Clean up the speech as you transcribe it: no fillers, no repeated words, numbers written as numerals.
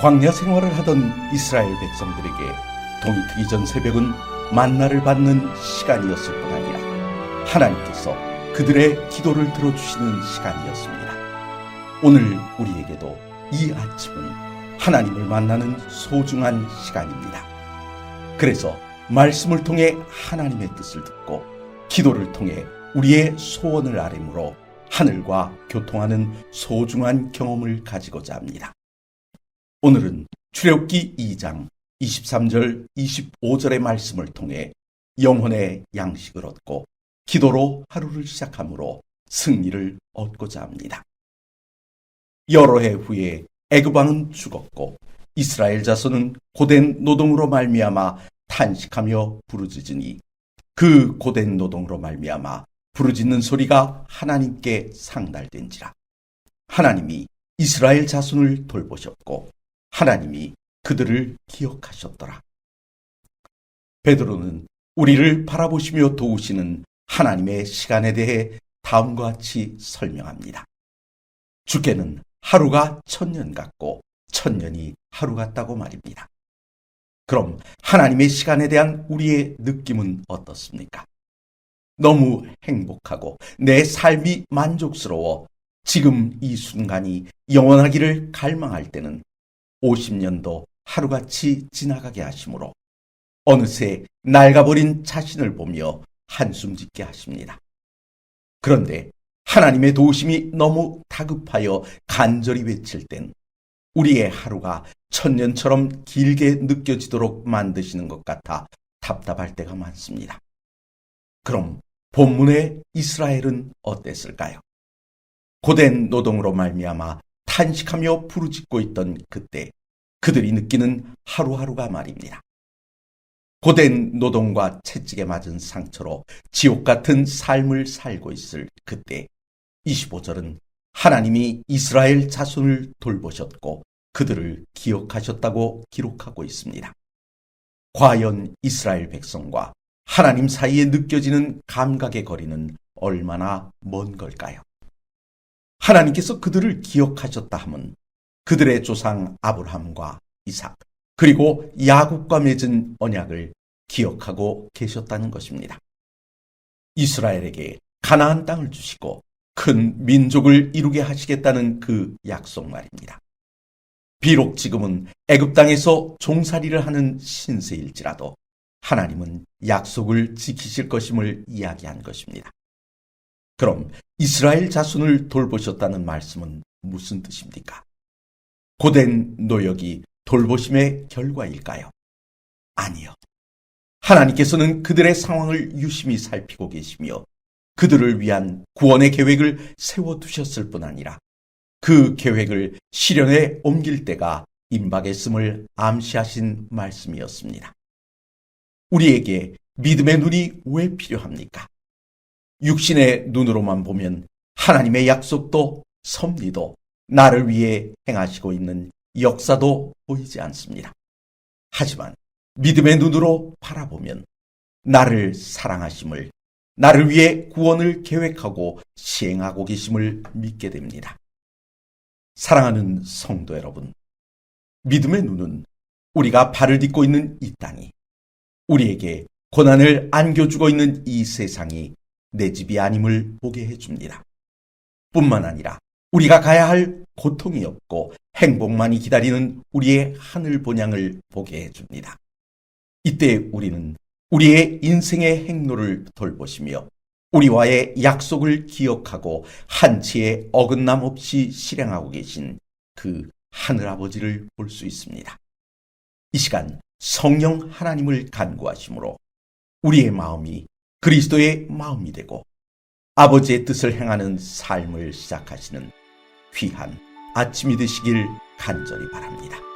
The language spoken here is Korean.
광야 생활을 하던 이스라엘 백성들에게 동이 트기 전 새벽은 만나를 받는 시간이었을 뿐 아니라 하나님께서 그들의 기도를 들어주시는 시간이었습니다. 오늘 우리에게도 이 아침은 하나님을 만나는 소중한 시간입니다. 그래서 말씀을 통해 하나님의 뜻을 듣고 기도를 통해 우리의 소원을 아뢰므로 하늘과 교통하는 소중한 경험을 가지고자 합니다. 오늘은 출애굽기 2장 23절 25절의 말씀을 통해 영혼의 양식을 얻고 기도로 하루를 시작함으로 승리를 얻고자 합니다. 여러 해 후에 애굽 왕은 죽었고 이스라엘 자손은 고된 노동으로 말미암아 탄식하며 부르짖으니 그 고된 노동으로 말미암아 부르짖는 소리가 하나님께 상달된지라. 하나님이 이스라엘 자손을 돌보셨고 하나님이 그들을 기억하셨더라. 베드로는 우리를 바라보시며 도우시는 하나님의 시간에 대해 다음과 같이 설명합니다. 주께는 하루가 1000년 같고 1000년이 하루 같다고 말입니다. 그럼 하나님의 시간에 대한 우리의 느낌은 어떻습니까? 너무 행복하고 내 삶이 만족스러워 지금 이 순간이 영원하기를 갈망할 때는 50년도 하루같이 지나가게 하심으로 어느새 낡아버린 자신을 보며 한숨 짓게 하십니다. 그런데 하나님의 도우심이 너무 다급하여 간절히 외칠 땐 우리의 하루가 1000년처럼 길게 느껴지도록 만드시는 것 같아 답답할 때가 많습니다. 그럼 본문의 이스라엘은 어땠을까요? 고된 노동으로 말미암아 탄식하며 부르짖고 있던 그때 그들이 느끼는 하루하루가 말입니다. 고된 노동과 채찍에 맞은 상처로 지옥 같은 삶을 살고 있을 그때 25절은 하나님이 이스라엘 자손을 돌보셨고 그들을 기억하셨다고 기록하고 있습니다. 과연 이스라엘 백성과 하나님 사이에 느껴지는 감각의 거리는 얼마나 먼 걸까요? 하나님께서 그들을 기억하셨다 함은 그들의 조상 아브라함과 이삭 그리고 야곱과 맺은 언약을 기억하고 계셨다는 것입니다. 이스라엘에게 가나안 땅을 주시고 큰 민족을 이루게 하시겠다는 그 약속 말입니다. 비록 지금은 애굽 땅에서 종살이를 하는 신세일지라도 하나님은 약속을 지키실 것임을 이야기한 것입니다. 그럼 이스라엘 자손을 돌보셨다는 말씀은 무슨 뜻입니까? 고된 노역이 돌보심의 결과일까요? 아니요. 하나님께서는 그들의 상황을 유심히 살피고 계시며 그들을 위한 구원의 계획을 세워두셨을 뿐 아니라 그 계획을 실현에 옮길 때가 임박했음을 암시하신 말씀이었습니다. 우리에게 믿음의 눈이 왜 필요합니까? 육신의 눈으로만 보면 하나님의 약속도 섭리도 나를 위해 행하시고 있는 역사도 보이지 않습니다. 하지만 믿음의 눈으로 바라보면 나를 사랑하심을, 나를 위해 구원을 계획하고 시행하고 계심을 믿게 됩니다. 사랑하는 성도 여러분, 믿음의 눈은 우리가 발을 딛고 있는 이 땅이, 우리에게 고난을 안겨주고 있는 이 세상이 내 집이 아님을 보게 해줍니다. 뿐만 아니라 우리가 가야 할 고통이 없고 행복만이 기다리는 우리의 하늘 본향을 보게 해줍니다. 이때 우리는 우리의 인생의 행로를 돌보시며 우리와의 약속을 기억하고 한치의 어긋남 없이 실행하고 계신 그 하늘아버지를 볼 수 있습니다. 이 시간 성령 하나님을 간구하심으로 우리의 마음이 그리스도의 마음이 되고 아버지의 뜻을 행하는 삶을 시작하시는 귀한 아침이 되시길 간절히 바랍니다.